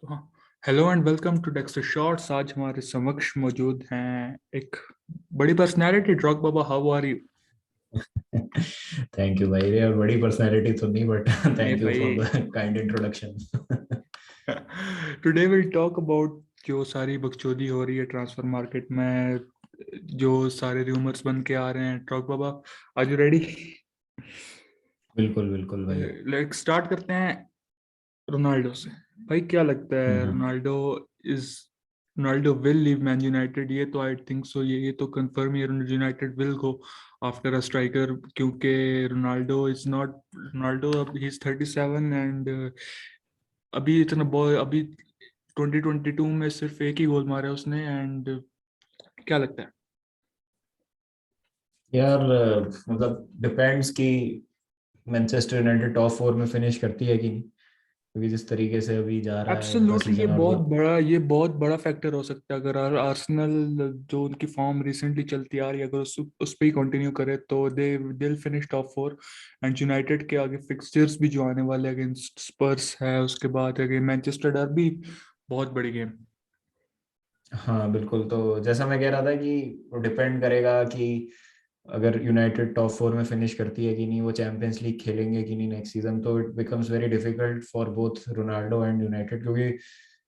हाँ, hello and welcome to Dexter shorts. आज हमारे समक्ष मौजूद हैं एक बड़ी पर्सनैलिटी, ड्रॉग बाबा। How are you? Thank you भाई। यार बड़ी पर्सनैलिटी तो नहीं, बट नहीं थैंक यू फॉर भाई। The kind introduction. Today will talk about जो सारी बकचोदी हो रही है ट्रांसफर मार्केट में, जो सारे रूमर्स बन के आ रहे हैं। ड्रॉग बाबा, आर यू रेडी? बिल्कुल बिल्कुल भाई। लेट्स स्टार्ट करते हैं रोनाल्डो से। भाई क्या लगता है, हम्म। Ronaldo is Ronaldo will leave Man United? ये तो आई थिंक सो, ये तो कंफर्म है, United will go after a striker, क्योंकि रोनाल्डो इज नॉट रोनाल्डो। अब ही इज 37 एंड अभी इतना बॉय, अभी 2022 में सिर्फ एक ही गोल मारा है उसने। एंड क्या लगता है? यार मतलब डिपेंड्स कि मैनचेस्टर यूनाइटेड टॉप 4 में फिनिश करती है कि नहीं, क्योंकि जिस तरीके से अभी जा रहा है उनका एब्सोल्युटली, सीजन और जो। ये बहुत बड़ा फैक्टर हो सकता है। अगर आर्सेनल जो उनकी फॉर्म रिसेंटली चलती आ रही है, अगर उस पे ही कंटिन्यू करे तो they will finish top 4। And United के आगे फिक्सचर्स भी जो आने वाले, अगेंस्ट स्पर्स है, उसके बाद अगे मैनचेस्टर डर्बी, बहुत बड़ी गेम। हाँ बिल्कुल, तो जैसा मैं कह रहा था कि वो डिपेंड करेगा कि अगर यूनाइटेड टॉप 4 में फिनिश करती है कि नहीं, वो चैंपियंस लीग खेलेंगे कि नहीं नेक्स्ट सीजन, तो it becomes very difficult for both Ronaldo and United, क्योंकि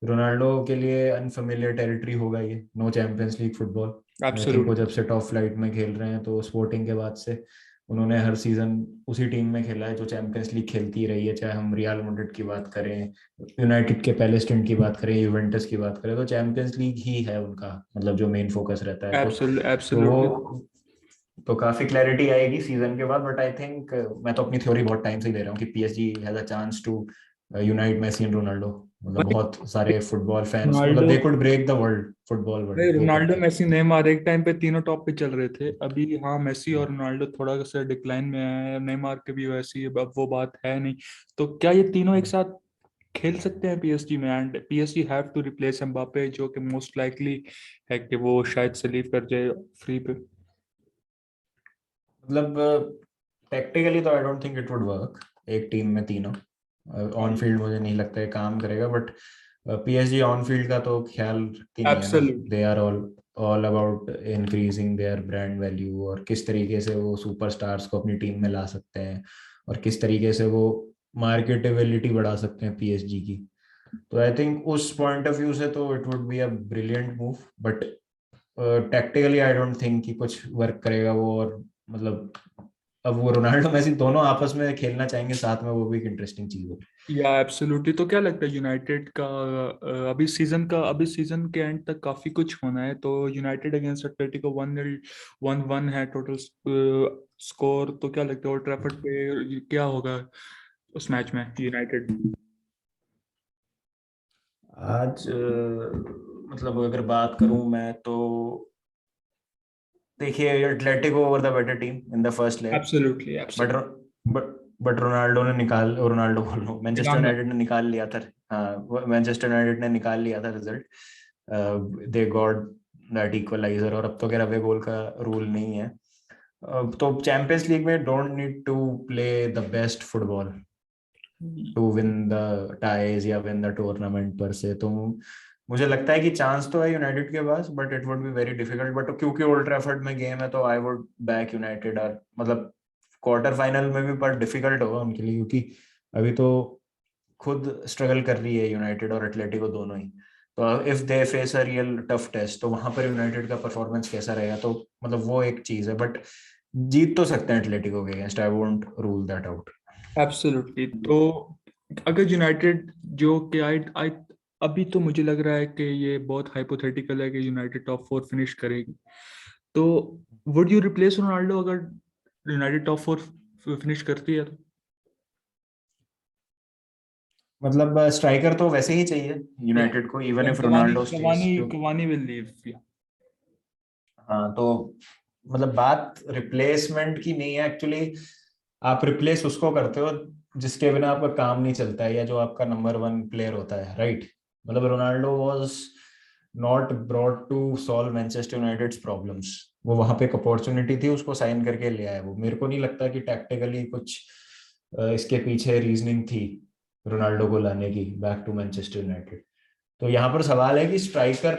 रोनाल्डो के लिए अनफेमिलियर टेरिटरी होगा ये no Champions League football. I think वो एब्सोल्युटली। जब से टॉप फ्लाइट में खेल रहे हैं, तो स्पोर्टिंग के बाद से उन्होंने हर सीजन उसी टीम में खेला है जो चैंपियंस लीग खेलती रही है, चाहे हम रियल मैड्रिड की बात करें, यूनाइटेड के पहले स्टेंट की बात करें, यूवेंटस की बात करें, तो चैंपियंस लीग ही है उनका मतलब जो मेन फोकस रहता है। तो एब्सोल्युटली। वो तो काफी क्लैरिटी आएगी सीजन के बाद, बट आई थिंक मैं तो अपनी थ्योरी बहुत टाइम से ही दे रहा हूँ कि PSG has a chance to unite Messi and Ronaldo. मतलब भाई बहुत सारे फुटबॉल फैंस, मतलब Ronaldo they could break the world, football भाई वर्ल्ड वो रोनाल्डो करके। मेसी नेमार एक टाइम पे तीनों टॉप पे चल रहे थे। अभी हाँ, मेसी और रोनाल्डो थोड़ा सा डिक्लाइन में है। नेमार के भी वैसी अब वो बात है नहीं। तो क्या ये तीनों एक साथ खेल सकते हैं पीएसजी में? And PSG have to replace Mbappe, जो कि मोस्ट लाइकली है कि वो शायद से लीव कर जाए फ्री पे। मतलब टेक्निकली तो आई don't think it would work एक टीम में तीनों। ऑन फील्ड मुझे नहीं लगता है काम करेगा, बट पीएसजी ऑन फील्ड का तो ख्याल रखती नहीं है ना। Absolutely. They are all all about increasing their brand value, और किस तरीके से वो सुपरस्टार्स को अपनी टीम में ला सकते हैं, और किस तरीके से वो मार्केटेबिलिटी बढ़ा सकते हैं पीएसजी की। तो आई थिंक उस पॉइंट ऑफ व्यू से तो it would be a brilliant move, but tactically I don't think कि कुछ वर्क करेगा वो। और मतलब अब वो रोनाल्डो मेसी दोनों आपस में खेलना चाहेंगे साथ में, वो भी एक इंटरेस्टिंग चीज होगी। या एब्सोल्युटली। तो क्या लगता है यूनाइटेड का अभी सीजन के एंड तक काफी कुछ होना है। तो यूनाइटेड अगेंस्ट एटलेटिको 1-1 है टोटल स्कोर। तो क्या लगता है ओल्ड ट्रैफर्ड पे क्या होगा उस मैच में यूनाइटेड? आज मतलब अगर बात करूं मैं तो देखिए, Atletico over the better team in the first leg, absolutely but absolutely. But but Ronaldo बोल रहा हूँ, मैनचेस्टर इनाम है। यूनाइटेड ने निकाल लिया था। हाँ, मैनचेस्टर यूनाइटेड ने निकाल लिया था result. They got that equaliser, और अब तो खैर अवे गोल का रूल नहीं है। तो चैंपियंस लीग में don't need to play the best football to win the ties या win the tournament per se. तो मुझे लगता है कि चांस तो है यूनाइटेड के पास, but it would be very difficult. But क्योंकि ओल्ड ट्रैफर्ड में गेम है, तो आई वुड बैक यूनाइटेड। और मतलब क्वार्टर फाइनल में भी पर डिफिकल्ट होगा उनके लिए, क्योंकि अभी तो खुद स्ट्रगल कर रही है यूनाइटेड और एटलेटिको दोनों ही। तो if they face a real tough test, तो वहां पर यूनाइटेड का परफॉर्मेंस कैसा रहेगा, तो मतलब वो एक चीज है। बट जीत तो सकते हैं एटलेटिको के against, I won't rule that out. Absolutely. तो अगर यूनाइटेड जो कि आई आई अभी तो मुझे लग रहा है कि ये बहुत हाइपोथेटिकल है कि यूनाइटेड टॉप 4 फिनिश करेगी। तो वुड यू रिप्लेस रोनाल्डो अगर यूनाइटेड टॉप 4 फिनिश करती है तो? मतलब स्ट्राइकर तो वैसे ही चाहिए या यूनाइटेड को, इवन या if Cavani Ronaldo stage, Cavani क्योंकि कवानी विल लीव। हाँ तो मतलब बात रिप्लेसमेंट की नहीं है एक्चुअली। आप रिप्लेस उसको करते हो जिसके बिना आपका काम नहीं चलता है, या जो आपका नंबर वन प्लेयर होता है, राइट। मतलब Ronaldo was not brought to solve Manchester United's problems. वो वहां पे एक अपॉर्चुनिटी थी, उसको साइन करके ले आया वो। मेरे को नहीं लगता कि टैक्टिकली कुछ इसके पीछे रीजनिंग थी रोनाल्डो को लाने की बैक टू मैनचेस्टर यूनाइटेड। तो यहाँ पर सवाल है कि स्ट्राइकर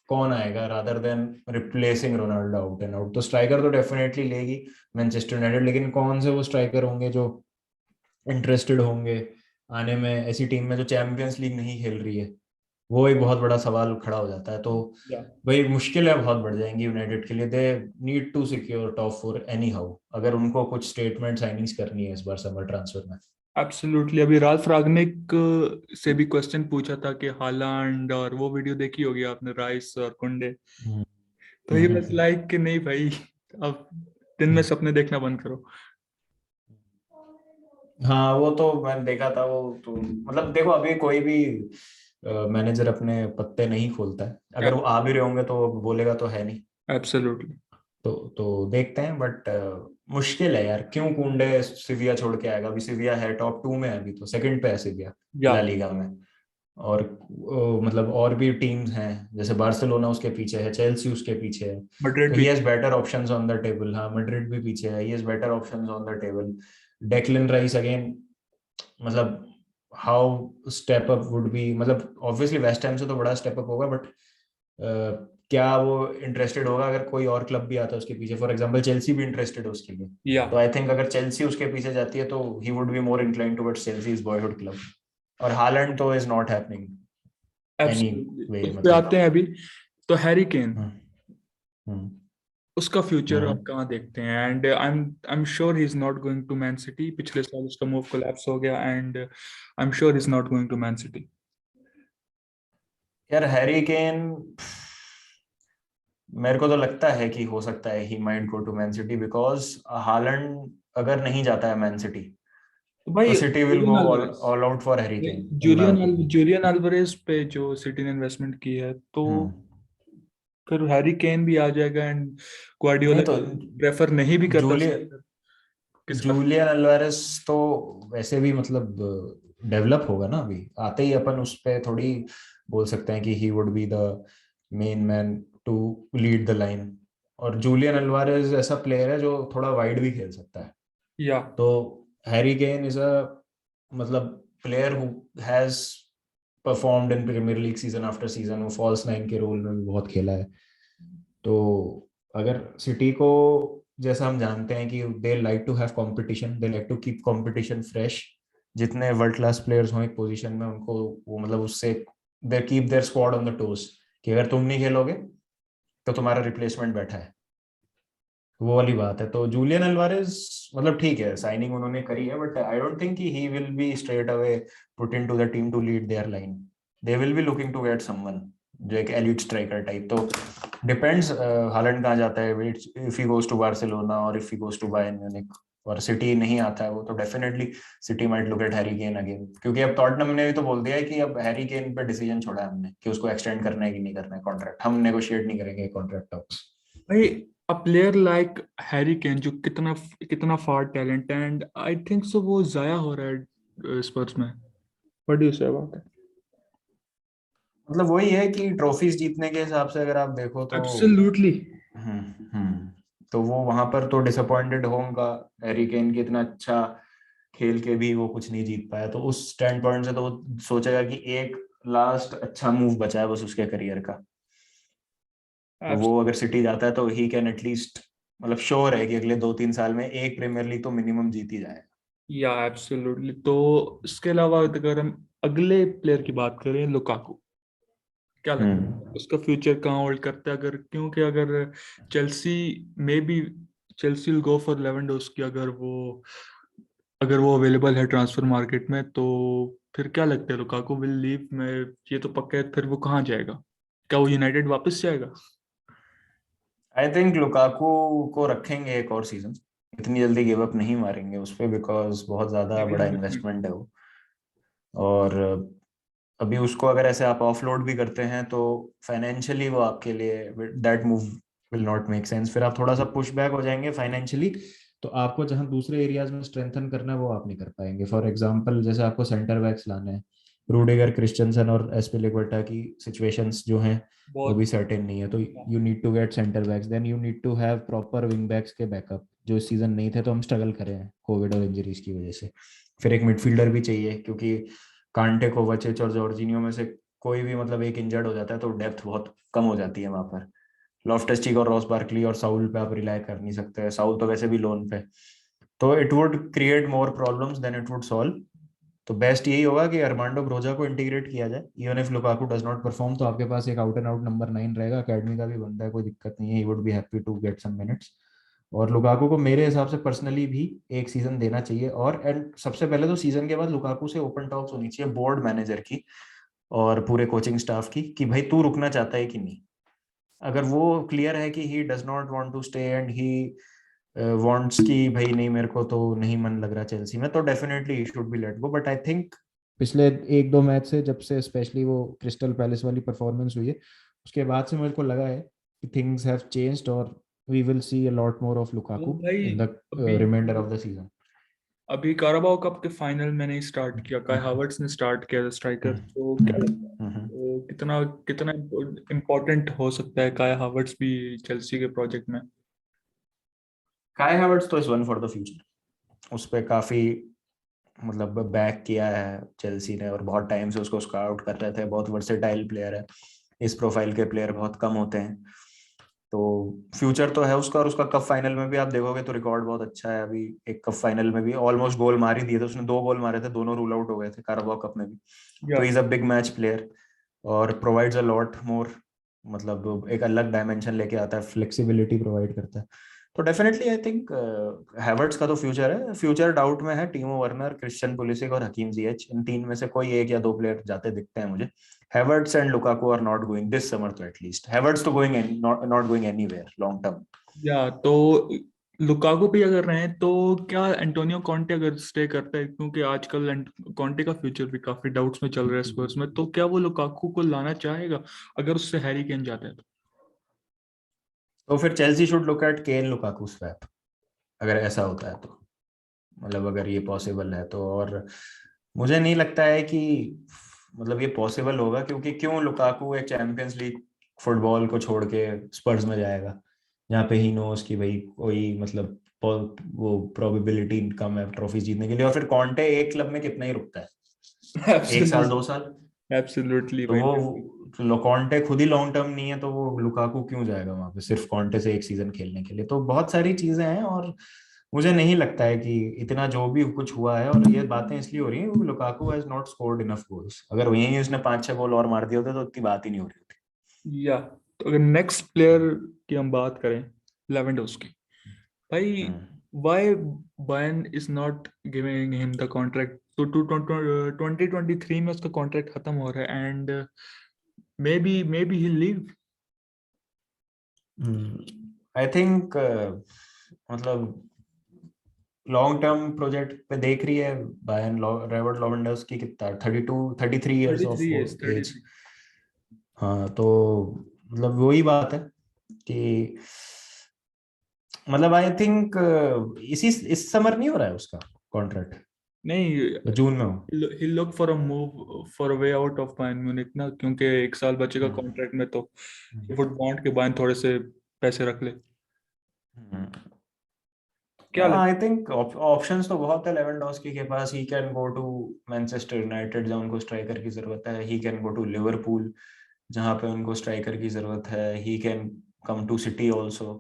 कौन आएगा rather than replacing Ronaldo out and out. तो स्ट्राइकर तो डेफिनेटली लेगी मैनचेस्टर यूनाइटेड, लेकिन कौन से वो स्ट्राइकर होंगे जो इंटरेस्टेड होंगे आने में ऐसी टीम में जो चैंपियंस लीग नहीं खेल रही है, वो एक बहुत बड़ा सवाल खड़ा हो जाता है। तो भाई मुश्किल है बहुत बढ़ जाएंगी यूनाइटेड के लिए। They need to secure top four anyhow, अगर उनको कुछ स्टेटमेंट साइनिंग्स करनी है इस बार समर ट्रांसफर में। एब्सोल्युटली। अभी राल्फ रागनिक से भी क्वेश्चन पूछा था कि हालांड, और वो वीडियो देखी होगी आपने, राइस और कुंडे। हम्म, तो ये बस लाइक कि नहीं भाई, अब दिन में सपने देखना बंद करो। हाँ वो तो मैंने देखा था। वो तो मतलब देखो अभी कोई भी मैनेजर अपने पत्ते नहीं खोलता है, अगर वो आ भी रहे होंगे तो बोलेगा तो है नहीं। एब्सोल्युटली। तो देखते हैं, बट मुश्किल है यार। क्यों कुंडे सिविया छोड़ के आएगा? अभी सिविया है टॉप 2 में, अभी तो सेकंड पे है सिविया या ला लीगा में। और मतलब और भी टीम्स हैं, जैसे बार्सिलोना उसके पीछे है, चेल्सी उसके पीछे है। मैड्रिड तो ही भी। Has better options on the table. हाँ मैड्रिड भी पीछे है, he has better options on the table. Declan Rice again, मतलब how step up would be, मतलब ऑब्वियसली वेस्ट हैम से तो बड़ा स्टेप अप होगा, बट क्या वो इंटरेस्टेड होगा अगर कोई और क्लब भी आता है उसके पीछे? फॉर एग्जांपल चेल्सी भी इंटरेस्टेड है उसके लिए। या तो आई थिंक अगर चेल्सी उसके पीछे जाती है तो he would be more inclined towards Chelsea's boyhood club. और हालैंड तो is not happening any absolutely. Way, उस पे मतलब। आते हैं अभी। तो हैरी केन, हम्म, हम्म, उसका फ्यूचर हम्म। आप कहाँ देखते हैं? And I am sure he is not going to Man City. पिछले साल उसका मूव कोलैप्स हो गया, and I am sure he is not going to Man City. यार हैरी केन, मेरे को तो लगता है कि हो सकता है he might go to Man City, because Haaland अगर नहीं जाता है मैन सिटी तो तो भाई City will Julian go Alvarez, all out for Harry Kane in my opinion. Julian Alvarez पे जो सिटी ने इन्वेस्टमेंट की है, तो हम्म। फिर हैरी केन भी आ जाएगा, एंड नहीं ग्वार्डियोला तो प्रेफर नहीं भी करता जूलियन स्ट्राइकर के साथ। जूलियन अल्वारेस तो वैसे भी मतलब डेवलप होगा ना। अभी आते ही अपन उस पे थोड़ी बोल सकते हैं कि he would be the main man to lead the line. और जूलियन अल्वारेस ऐसा प्लेयर है जो थोड़ा वाइड भी खेल सकता है। या तो हैरी केन इज अ मतलब player who has performed in Premier League season after season. वो फॉल्स नाइन के रोल में भी बहुत खेला है। तो अगर सिटी को, जैसा हम जानते हैं कि they like to have competition, they like to keep competition fresh, जितने वर्ल्ड क्लास प्लेयर्स हों एक पोजीशन में उनको वो मतलब उससे they keep their squad on the toes, कि अगर तुम नहीं खेलोगे तो तुम्हारा रिप्लेसमेंट बैठा है। वो वाली बात है। तो जूलियन अल्वारेज मतलब ठीक है साइनिंग उन्होंने करी है, but I don't think he will be straight away put into the team to lead their line. They will be looking to get someone जो एक एलिट स्ट्राइकर टाइप। तो डिपेंड्स हालैंड कहाँ जाता है, if he goes to Barcelona और if he goes to Bayern Munich. और City नहीं आता है वो, तो definitely City might look at Harry Kane again, क्योंकि अब टॉटनहम ने भी तो बोल दिया है कि अब हैरी केन पे डिसीजन छोड़ा है हमने कि उसको एक्सटेंड करना है कि नहीं करना है कॉन्ट्रैक्ट। हम नेगोशिएट नहीं करेंगे कॉन्ट्रैक्ट टॉक्स। भाई, a player like Harry Kane जो कितना कितना फार टैलेंट है, एंड आई थिंक सो वो जाया हो रहा है स्पर्स में। What do you say about it? मतलब वही है कि ट्रॉफीज जीतने के हिसाब से अगर आप देखो तो एब्सोल्युटली। तो वो वहां पर तो डिसअपॉइंटेड होगा हैरी केन की, इतना अच्छा खेल के भी वो कुछ नहीं जीत पाया। तो उस स्टैंड पॉइंट से तो वो सोचेगा कि एक लास्ट अच्छा मूव बचा है बस उसके करियर का। तो वो अगर सिटी जाता है तो ही कैन एटलीस्ट, मतलब श्योर है कि अगले 2-3 साल में एक प्रीमियर लीग तो मिनिमम जीत ही जाएगा। या एब्सोल्युटली। तो इसके अलावा अगर हम अगले प्लेयर की बात करें, लुकाकू, क्या लगता है हम्म। उसका फ्यूचर कहाँ होल्ड करता है? अगर क्योंकि अगर Chelsea may be Chelsea will go for Lewandowski, अगर वो अवेलेबल है ट्रांसफर मार्केट में, तो फिर क्या लगता है लुकाकू विल लीव में? ये तो पक्का है। फिर वो कहाँ जाएगा? क्या वो यूनाइटेड वापस जाएगा? आई थिंक लुकाकू को रखेंगे एक और सीजन, इतनी जल्दी गिव अप नहीं मारेंगे उस पर, बिकॉज बहुत ज्यादा हेवी बड़ा इन्वेस्टमेंट। इन्वेस्टमेंट है वो। और अभी उसको अगर ऐसे आप ऑफलोड भी करते हैं तो फाइनेंशियली वो आपके लिए that move will not make sense. फिर आप थोड़ा सा पुश बैक हो जाएंगे फाइनेंशियली, तो आपको जहां दूसरे एरियाज में स्ट्रेंथन करना है वो आप नहीं कर पाएंगे। फॉर एग्जांपल जैसे आपको सेंटर बैक्स लाने हैं, रूडिगर क्रिस्टियनसन और एस्पिलिक्वेटा की सिचुएशंस जो हैं वो भी बहुत। सर्टेन नहीं है। तो you need to get centre backs, then you need to have proper wing backs के बैकअप, जो इस सीजन नहीं थे तो हम स्ट्रगल करें हैं कोविड और इंजरीज की वजह से। फिर एक मिडफील्डर भी चाहिए, क्योंकि कांटे, कोवाचिच और जॉर्जिनियो में से कोई भी मतलब एक इंजर्ड हो जाता है तो डेप्थ बहुत कम हो जाती है वहां पर। लॉफ्टस चीक और रॉस बार्कली और साउल पे आप रिलाई कर नहीं सकते, साउल तो वैसे भी लोन पे। तो it would create more problems than it would solve. तो बेस्ट यही होगा कि अर्मांडो ब्रोजा को इंटीग्रेट किया जाए, even if Lukaku does not perform तो आपके पास एक आउट एंड आउट नंबर 9 रहेगा, अकेडमी का भी बंदा है, कोई दिक्कत नहीं है, he would be happy to get some minutes. और लुकाकू को मेरे हिसाब से पर्सनली भी एक सीजन देना चाहिए, और एंड सबसे पहले तो सीजन के बाद लुकाकू से ओपन टॉक्स होनी चाहिए बोर्ड मैनेजर की और पूरे कोचिंग स्टाफ की कि भाई तू रुकना चाहता है कि नहीं। अगर वो क्लियर है कि he does not want to stay and he wants कि भाई नहीं मेरे को तो नहीं मन लग रहा चेल्सी में, तो definitely he should be let go. But I think पिछले 1-2 मैच से, जब से स्पेशली वो क्रिस्टल पैलेस वाली परफॉर्मेंस हुई है, उसके बाद से मेरे को लगा है कि थिंग्स हैव चेंज्ड और we will see a lot more of तो लुकाकू भाई इन द अभी रिमाइंडर ऑफ द सीजन। अभी काराबाओ कप के फाइनल मैंने ही स्टार्ट किया, काय हावर्ट्स ने स्टार्ट किया स्ट्राइकर, तो क्या लगता है तो कितना कितना इम्पोर्टेंट हो सकता है काय हावर्ट्स भी चेल्सी के प्रोजेक्ट में? काई हावर्ट्स तो is one for the future, उस पे काफी मतलब बैक किया है चेल्सी ने और बहुत टाइम से उसको स्काउट कर रहे थे, बहुत वर्सेटाइल प्लेयर है, इस प्रोफाइल के प्लेयर बहुत कम होते हैं। तो फ्यूचर तो है उसका, और उसका कप फाइनल में भी आप देखोगे तो रिकॉर्ड बहुत अच्छा है। अभी एक कप फाइनल में भी ऑलमोस्ट गोल मार ही दिए थे उसने, 2 गोल मारे थे, दोनों रूल आउट हो गए थे काराबाओ कप में भी। तो या is a big match player और प्रोवाइड्स अ लॉट मोर, मतलब एक अलग डायमेंशन लेके आता है, फ्लेक्सिबिलिटी प्रोवाइड करता है। तो डेफिनेटली आई थिंक हैवर्ट्स का तो फ्यूचर है। फ्यूचर डाउट में है टीमो वर्नर, क्रिश्चियन पुलिसिक और हकीम जिएच, इन तीन में से कोई एक या दो प्लेयर जाते दिखते हैं मुझे। Havertz and Lukaku are not going this summer, तो एटलीस्ट हैवर्ट्स तो going not going anywhere long term. तो लुकाकू भी अगर रहे तो क्या एंटोनियो कॉन्टे अगर स्टे करता है, क्योंकि आजकल कॉन्टे का फ्यूचर भी काफी डाउट्स में चल रहा है स्पर्स में, तो क्या वो लुकाकू को लाना चाहेगा अगर उससे हैरी केन जाता है तो? तो फिर Chelsea should look at Kane Lukaku swap, अगर ऐसा होता है तो, मतलब अगर ये पॉसिबल है तो। और मुझे नहीं लगता है कि मतलब ये पॉसिबल होगा, क्योंकि क्यों लुकाकू एक चैंपियंस लीग फुटबॉल को छोड़ के स्पर्स में जाएगा, जहाँ पे ही नोस कि भाई कोई मतलब वो प्रोबेबिलिटी कम है ट्रॉफी जीतने के लिए। और फिर कॉन्टे एक क्लब में कितना ही रुकता है, 1 साल 2 साल। एब्सोल्युटली तो भाई, वो कॉन्टे खुद ही लॉन्ग टर्म नहीं है, तो वो लुकाकू क्यों जाएगा वहां पे सिर्फ कॉन्टे से एक सीजन खेलने के लिए। तो बहुत सारी चीजें हैं, और मुझे नहीं लगता है कि इतना जो भी कुछ हुआ है, और ये बातें इसलिए हो रही है क्योंकि Lukaku has not scored enough goals. अगर वहीं उसने 5-6 गोल और मार दिए होते तो इतनी बात ही नहीं हो रही होती। या तो अगर नेक्स्ट प्लेयर की हम बात करें, लेवेंडोस्की भाई, hmm. Why Bayern is not giving him the contract? तो 2023 में उसका कॉन्ट्रैक्ट खत्म हो रहा है, and may be he leave. I think मतलब लॉन्ग टर्म प्रोजेक्ट पे देख रही है बायर्न। रॉबर्ट लेवेंडोव्स्की कितना 32-33 years thirty of three is thirty age. Three हाँ तो मतलब वही बात है कि मतलब आई थिंक इसी इस समर नहीं हो रहा है उसका कॉन्ट्रैक्ट, नहीं, जून में हो। He look for a move for a way out of Bayern Munich ना, क्योंकि 1 साल बचेगा कॉन्ट्रैक्ट में, तो हम्म। वुड वांट के बायर्न थोड़े से पैसे रख ले। क्या लग आई थिंक ऑप्शंस तो बहुत है लेवेंडोस्की के पास। He can go to Manchester United जहाँ उनको स्ट्राइकर की जरूरत है, he can go to Liverpool जहाँ पे उनको स्ट्राइकर की जरूरत है, he can come to City also,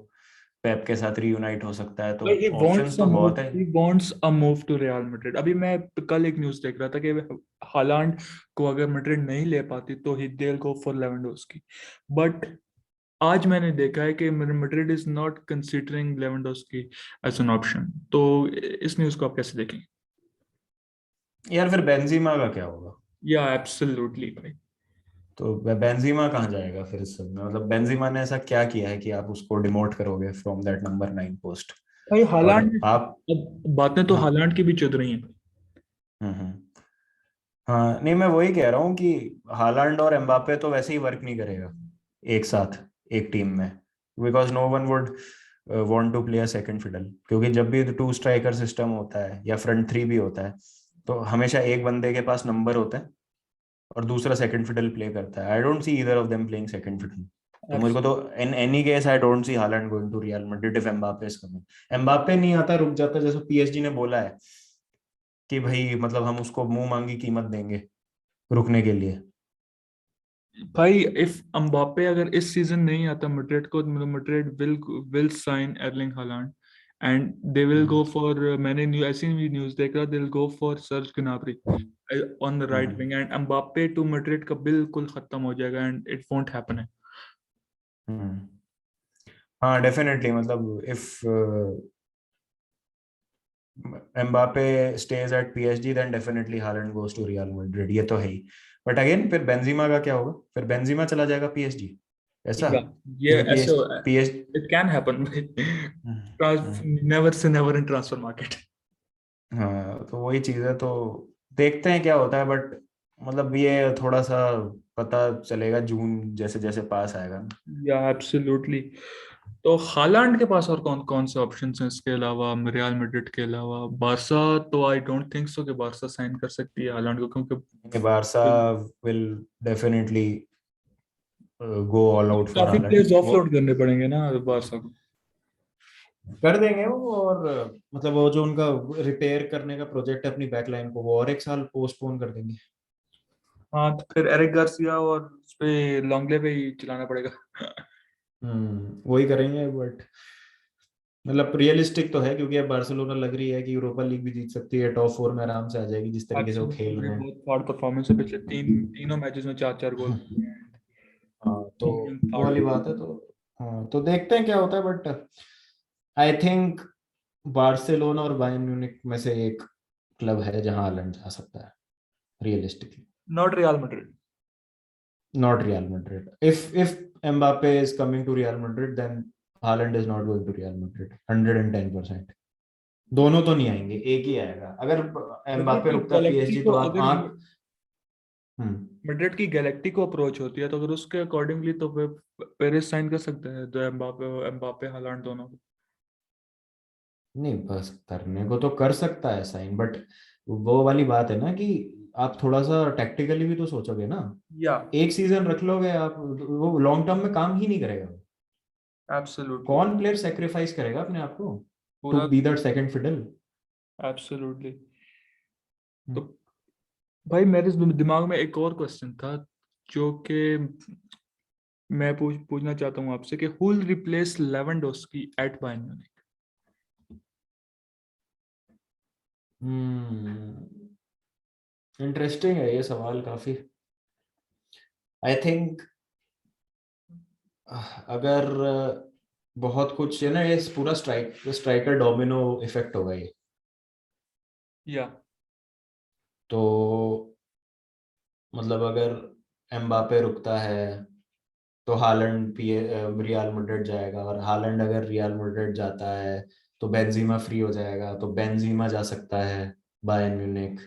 Pep के साथ रीयूनाइट हो सकता है। तो he wants ऑप्शंस a तो move बहुत है। he wants a move to Real Madrid। अभी मैं कल एक न्यूज़ देख रहा था कि हालांड को अगर मैड्रिड नहीं ले पाती तो he they'll go for Lewandowski, but आज मैंने देखा है कि Madrid is not considering Lewandowski as an option. तो इस न्यूज़ को आप कैसे देखेंगे? यार फिर बेंजीमा का क्या होगा? या एब्सोल्युटली भाई। तो बेंजीमा कहाँ जाएगा फिर इस सब में? मतलब बेंजीमा ने ऐसा क्या किया है कि आप उसको डिमोट करोगे फ्रॉम दैट नंबर 9 पोस्ट? भाई और हालांड, आप अब बातें तो हाँ। हालांड की भी चल रही हैं। हम्म। हाँ नहीं मैं वही कह रहा हूँ कि हालांड और एम्बापे तो वैसे ही वर्क नहीं करेगा एक साथ एक टीम में, because no one would want to play a second fiddle. क्योंकि जब भी टू स्ट्राइकर सिस्टम होता है या फ्रंट थ्री भी होता है, तो हमेशा एक बंदे के पास नंबर होता है और दूसरा सेकंड फिडल प्ले करता है। I don't see either of them playing second fiddle. तो मेरे को तो in any case I don't see Haaland going to Real Madrid if Mbappe is coming. Mbappe नहीं आता रुक जाता, जैसे पीएसजी ने बोला है कि भाई मतलब हम उसको मुंह मांगी कीमत देंगे रुकने के लिए। भाई इफ अम्बापे अगर इस सीजन नहीं आता मैड्रिड को, Madrid will sign Erling Haaland and they will go for, मैंने ऐसी भी न्यूज देख रहा, they will go for Serge Gnabry on the right wing, and Mbappe to Madrid का बिल्कुल खत्म हो जाएगा एंड इट वोंट हैपन है। हाँ डेफिनेटली, मतलब if Mbappe stays at PSG then definitely Haaland goes to Real Madrid, ये तो है ही। बट अगेन फिर बेंजीमा का क्या होगा, फिर बेंजीमा चला जाएगा PSG, ऐसा? या ये क्योंकि ऐसे PS it can happen, never say never in transfer market. हाँ तो वही चीज है, तो देखते हैं क्या होता है। बट मतलब ये थोड़ा सा पता चलेगा जून जैसे जैसे पास आएगा ना। या एब्सोल्युटली। तो हालांड के पास और कौन कौन से ऑप्शंस हैं इसके अलावा, रियल मैड्रिड के अलावा? बारसा तो आई डोंट थिंक सो कि बारसा साइन कर सकती है हालांड को, क्योंकि Barca will definitely go all out for काफी हालैंड प्लेयर्स वो ऑफलोड करने पड़ेंगे ना बारसा को। कर देंगे वो। और मतलब वो जो उनका रिपेयर करने का प्रोजेक्ट है अपनी बैकलाइन को, वो और एक साल पोस्टपोन कर देंगे। हाँ तो फिर एरिक गार्सिया और उस पे लॉन्गले पे ही चलाना पड़ेगा। वही करेंगे। बट मतलब रियलिस्टिक तो है, क्योंकि अब बार्सिलोना लग रही है कि यूरोपा लीग भी जीत सकती है, टॉप 4 में आराम से आ जाएगी जिस तरीके से वो खेल एब्सोल्युटली रहे हैं। बहुत हार्ड परफॉर्मेंस है, पिछले तीनों मैचेस में 4-4 गोल किए हाँ तो हैं। वो वाली बात है। तो हाँ तो देखते हैं क्या होता है। बट आई थिंक बार्सिलोना और बायर्न म्यूनिख में से एक क्लब है जहां हालैंड जा सकता है realistically. Not real Madrid. Not Real Madrid. If Mbappe is coming to Real Madrid, then Haaland is not going to Real Madrid. 110%. दोनों तो नहीं आएंगे, एक ही आएगा। अगर मैड्रिड एम्बापे की रुकता गैलेक्टी PSG को तो आप अगर आंख। हम्म मैड्रिड की गैलेक्टी को अप्रोच होती है तो अगर उसके अकॉर्डिंगली तो पेरिस साइन कर सकते हैं, तो एम्बापे एम्बापे हालांड दोनों को। नहीं, बस करने को तो कर सकता है साइन, बट वो वाली बात है ना कि आप थोड़ा सा टैक्टिकली भी तो सोचोगे ना। या एक सीजन रख लोगे आप, वो लॉन्ग टर्म में काम ही नहीं करेगा। एब्सोल्युटली। कौन प्लेयर सेक्रीफाइस करेगा अपने आप को टू पूरा be that second fiddle? Absolutely. तो भाई मेरे दिमाग में एक और क्वेश्चन था जो कि मैं पूछना चाहता हूँ आपसे कि who will replace Lewandowski at Bayern Munich? Interesting है ये सवाल काफी। आई थिंक अगर बहुत कुछ है ना, ये पूरा स्ट्राइकर डोमिनो इफेक्ट होगा ये। या तो मतलब अगर एम्बापे रुकता है तो हालैंड रियल मैड्रिड जाएगा, और हालैंड अगर रियल मैड्रिड जाता है तो बेंजीमा फ्री हो जाएगा, तो बेंजीमा जा सकता है बायर्न म्यूनिख।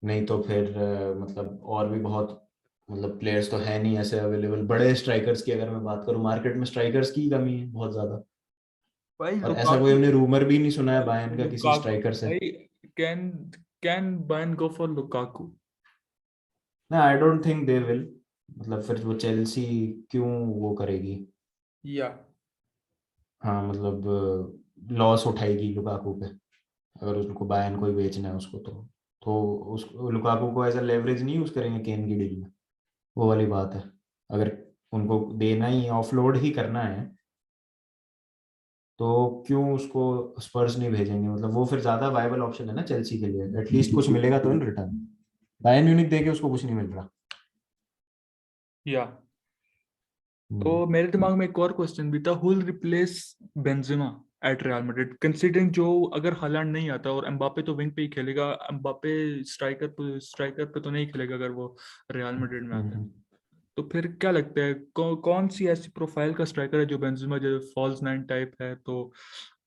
नहीं तो फिर मतलब और भी बहुत मतलब प्लेयर्स तो है नहीं ऐसे अवेलेबल बड़े स्ट्राइकर्स की। अगर मैं बात करूं, मार्केट में स्ट्राइकर्स की कमी है बहुत ज्यादा। भाई और ऐसा कोई लुकाकू। हमने रूमर भी नहीं सुना है बायर्न का किसी लुकाकू स्ट्राइकर से। भाई, can can Bayern go for Lukaku? ना, I don't think they will. मतलब फिर वो चेल्सी क्यों वो करेगी? या हाँ मतलब लॉस उठाएगी लुकाकू पे, अगर उनको बायर्न को ही बेचना है उसको। तो उस लुकाकू को एज अ लेवरेज नहीं यूज करेंगे केन की डील में। वो वाली बात है। अगर उनको देना ही ऑफलोड ही करना है तो क्यों उसको स्पर्स नहीं भेजेंगे? मतलब वो फिर ज्यादा वायबल ऑप्शन है ना चेल्सी के लिए, एटलीस्ट कुछ मिलेगा तो इन रिटर्न। बायर्न म्यूनिख देके उसको कुछ नहीं मिल रहा। या हम्म तो मेरे दिमाग में एक और क्वेश्चन भी था, who will replace Benzema at Real Madrid, considering जो अगर हालांड नहीं आता और एम्बापे तो विंग पे ही खेलेगा, एम्बापे स्ट्राइकर पे तो नहीं खेलेगा अगर वो रियल मैड्रिड में आता है। हम्म। तो फिर क्या लगता है कौन सी ऐसी प्रोफाइल का स्ट्राइकर है जो बेंजेमा जो फॉल्स नाइन टाइप है, तो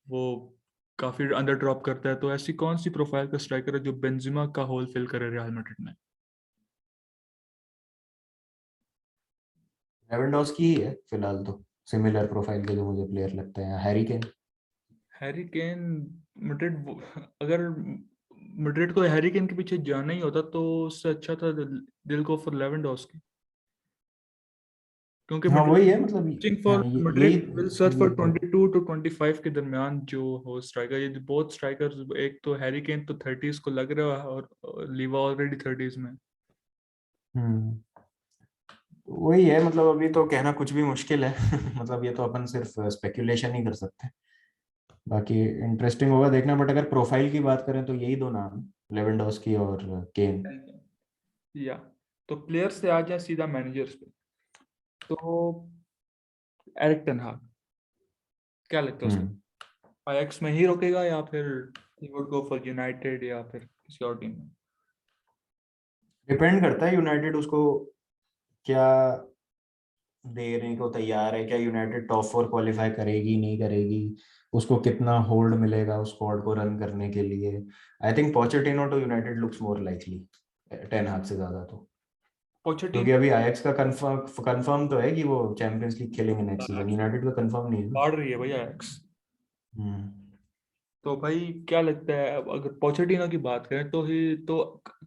वो काफी अंडर ड्रॉप करता है, तो ऐसी कौन सी प्रोफाइल का स्ट्राइकर है जो बेंजेमा का होल फिल करे रियल मैड्रिड में? लेवेंडोस्की ही है फिलहाल तो, सिमिलर प्रोफाइल के जो मुझे प्लेयर लगते हैं, Harry Kane. Harry Kane? Madrid अगर मैड्रिड को हैरी केन के पीछे जाना ही होता तो उससे अच्छा था दिल को फॉर लेवेंडोस्की, क्योंकि हाँ मैड्रिड वही है मतलब। सर्चिंग फॉर हाँ यही मैड्रिड विल सर्च फॉर यही 22 to 25 के दरमियान जो हो स्ट्राइकर, ये बहुत स्ट्राइकर्स, एक तो हैरी केन तो 30s को लग रहा है और लीवा ऑलरेडी 30s में। हम्म वही है, मतलब अभी तो कहना कुछ भी मुश्किल है। मतलब ये तो अपन सिर्फ स्पेक्यूलेशन ही कर सकते हैं। बाकी इंटरेस्टिंग होगा देखना, बट अगर प्रोफाइल की बात करें तो यही दो नाम, लेवेंडोस्की और केन। या तो प्लेयर से आ जाए सीधा मैनेजर्स पे, तो एरिक टेन हाग क्या लगता है हम्म। उसको, आयक्स में ही रोकेगा या फिर he would go for United या फिर किसी और टीम में? डिपेंड करता है यूनाइटेड उसको क्या देने को तैयार है, क्या यूनाइटेड टॉप 4 क्वालिफाई करेगी नहीं करेगी, उसको कितना होल्ड मिलेगा उस स्क्वाड को रन करने के लिए। I think Pochettino to United looks more likely Ten Hag से ज्यादा, तो क्योंकि पोचेटिनो अभी आयक्स का कंफर्म तो है कि वो चैंपियंस लीग खेलेंगे नेक्स्ट सीजन, यूनाइटेड का कंफर्म नहीं है ना। हार रही है भाई आयक्स। हम्म। तो भाई क्या लगता है, अब अगर पोचेटिनो की बात करें तो ही तो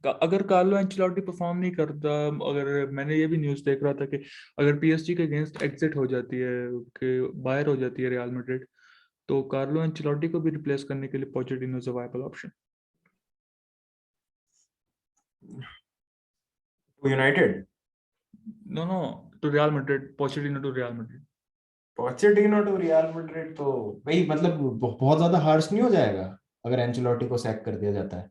अगर कार्लो एंचेलोटी परफॉर्म नहीं करता, अगर मैंने ये भी न्यूज़ देख रहा था कि अगर पीएसजी के अगेंस्ट एग्जिट हो जाती है, कि बाहर हो जाती है रियल मैड्रिड, तो कार्लो एंचेलोटी को भी रिप्लेस करने के लिए Pochettino is a viable option. United no no, to Real Madrid, Pochettino to Real Madrid. Pochettino to Real Madrid तो भाई मतलब बहुत ज्यादा हार्श नहीं हो जाएगा अगर एंचेलोटी को सैक कर दिया जाता है?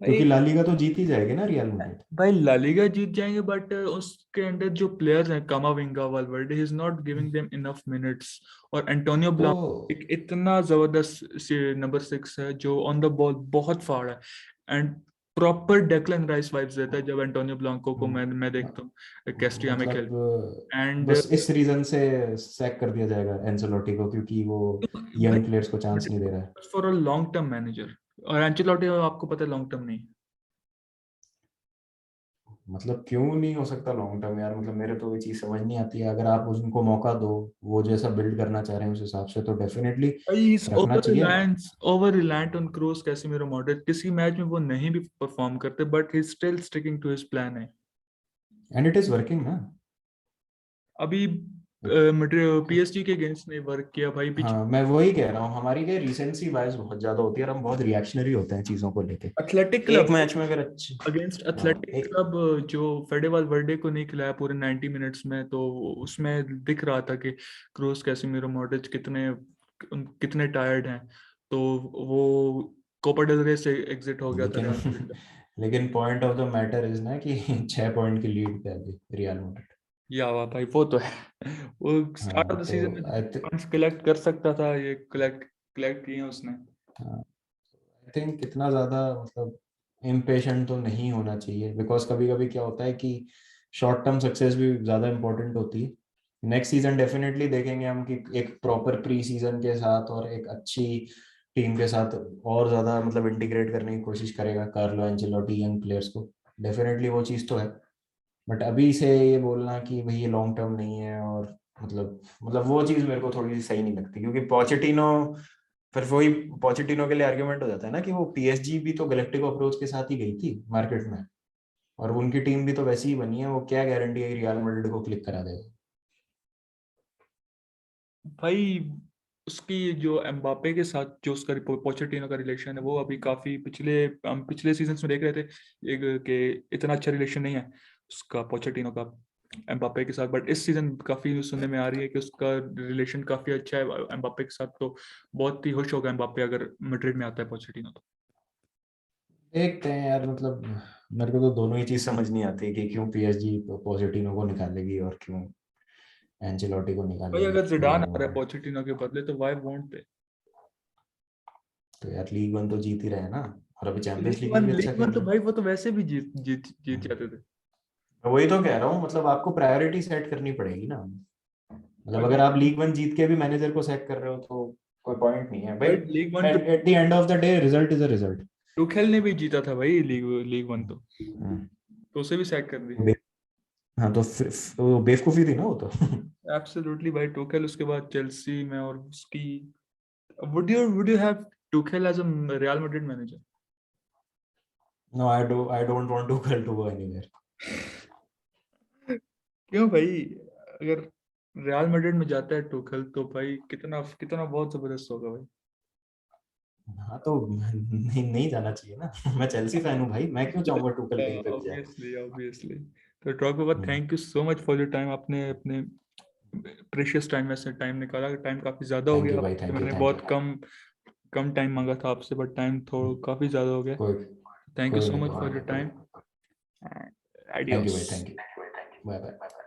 भाई क्योंकि ला लीगा तो जीत ही जाएगी ना रियल मैड्रिड। भाई ला लीगा जीत जाएंगे, बट उसके अंदर जो प्लेयर्स हैं, Camavinga, Valverde, he is not giving them enough minutes. और एंटोनियो तो ब्लांको एक इतना जबरदस्त नंबर 6 है जो ऑन द बॉल बहुत फाड़ है, and proper Declan rice vibes देता है जब एंटोनियो ब्लांको को मैं देखता हूँ कैस्टिया में खेल। मतलब एंड बस इस रीजन से सैक कर दिया जाएगा एंचेलोटी को क्योंकि वो भाई यंग प्लेयर्स को चांस नहीं दे रहा है। For a long term manager, और एंचेलोटी आपको पता है लॉन्ग टर्म नहीं है। मतलब क्यों नहीं हो सकता लॉन्ग टर्म यार, मतलब मेरे तो ये चीज समझ नहीं आती है। अगर आप उनको मौका दो, वो जैसा बिल्ड करना चाह रहे हैं उस हिसाब से, तो डेफिनेटली इज रखना चाहिए। Over reliant on Kroos, Casemiro, Modric. किसी मैच में वो नहीं भी परफॉर्म करते, but he still sticking to his plan है। एंड इट इज वर्किंग ना। अभी पीएसजी के अगेंस्ट ने वर्क किया भाई पीछे। हाँ मैं वही कह रहा हूँ, हमारी क्या रिसेंसी बायस बहुत ज्यादा होती है और हम बहुत रिएक्शनरी होते हैं चीजों को लेके। एथलेटिक एक क्लब मैच में अगर अच्छी, अगेंस्ट हाँ एथलेटिक एक, क्लब, जो फेडे वालवर्डे को नहीं खिलाया पूरे 90 मिनट्स में, तो उसमें दिख रहा था कि क्रूज, कैसेमीरो, मॉड्रिच कितने टायर्ड हैं। तो वो कोपा डेल रे से एग्जिट हो गया था लेकिन रियल मैड्रिड का। लेकिन point of the matter is ना कि 6 पॉइंट की लीड पे है अभी रियल मैड्रिड। या वाह भाई, वो तो है। वो स्टार्ट हाँ ऑफ द तो सीजन में आई पॉइंट्स कलेक्ट कर सकता था, ये कलेक्ट कलेक्ट किए हैं उसने। आई थिंक इतना ज्यादा मतलब इम्पेशेंट तो नहीं होना चाहिए, बिकॉज कभी कभी क्या होता है कि शॉर्ट टर्म सक्सेस भी ज्यादा इंपॉर्टेंट होती है। नेक्स्ट सीजन डेफिनेटली देखेंगे हम कि एक प्रॉपर प्री सीजन के साथ और एक अच्छी टीम के साथ और ज्यादा मतलब इंटीग्रेट करने की कोशिश करेगा कार्लो एंचेलोटी यंग प्लेयर्स को। डेफिनेटली वो चीज़ तो है, बट अभी से ये बोलना कि भाई ये लॉन्ग टर्म नहीं है और मतलब वो चीज़ मेरे को थोड़ी सी सही नहीं लगती, क्योंकि पोचेटिनो, फिर वही पोचेटिनो के लिए आर्ग्यूमेंट हो जाता है ना कि वो पीएसजी भी तो गैलेक्टिको अप्रोच के साथ ही गई थी मार्केट में, और उनकी टीम भी तो वैसी ही बनी है, वो क्या गारंटी है रियल मैड्रिड को क्लिक करा देगा। भाई उसकी जो एम्बापे के साथ जो उसका पोचेटिनो का रिलेशन है, वो अभी काफी हम पिछले सीजन में देख रहे थे कि इतना अच्छा रिलेशन नहीं है उसका पोचेटिनो का एम्बापे के साथ, बट इस सीजन काफी न्यूज़ सुनने में आ रही है कि उसका रिलेशन काफी अच्छा है एम्बापे के साथ। तो बहुत ही खुश होगा एम्बापे अगर मैड्रिड में आता है पोचेटिनो तो। देखते हैं यार, मतलब मेरे को तो दोनों ही चीज समझ नहीं आती कि क्यों पीएसजी पोचेटिनो को निकालेगी और क्यों एंचेलोटी को भाई निकालेगी अगर जिडान रियल आ रहा है मैड्रिड। पोचेटिनो के बदले तो वाई वोंट दे? तो यार लीग वन तो जीत ही रहे हैं ना, और अभी चैंपियंस लीग में भी अच्छा लीग वन खेल तो रहे हैं। भाई वो तो वैसे भी जीत जीत जीत हम्म। जाते थे। मैं वही तो कह रहा हूँ, मतलब आपको प्रायोरिटी सेट करनी पड़ेगी ना। मतलब अगर भाई आप लीग वन जीत के भी मैनेजर को सैक कर रहे हो तो कोई पॉइंट नहीं है भाई। भाई लीग वन तो at the end of the day result is a result. Tuchel ने भी जीता था भाई लीग वन तो उसे भी सैक कर दी। हाँ तो वो बेवकूफी थी ना वो तो। एब्सोल्युटली भाई, टुखेल उसके बाद चेल्सी में, और उसकी would you have Tuchel as a Real Madrid manager? No I don't want to go anywhere. क्यों भाई, अगर रियल मैड्रिड में जाता है टुखेल तो भाई कितना कितना बहुत जबरदस्त होगा भाई। हाँ तो नहीं नहीं जाना चाहिए ना। मैं चेल्सी फैन हूँ भाई, मैं क्यों चाहूंगा टुकल कहीं पे भी जाए। Obviously obviously. तो Drogba, thank you so much for your time. आपने अपने प्रेशियस टाइम में से टाइम निकाला। टाइम काफी ज्यादा हो थैंक गया, यू भाई, थैंक यू, मैंने थैंक यू। बहुत कम टाइम मांगा था आपसे, बट टाइम थोड़ा काफी ज्यादा हो गया। कोई थैंक यू कोई सो नहीं, मच कोई फॉर नहीं, योर कोई टाइम। नहीं। थैंक यू भाई, एडियोस। Thank you. Bye bye.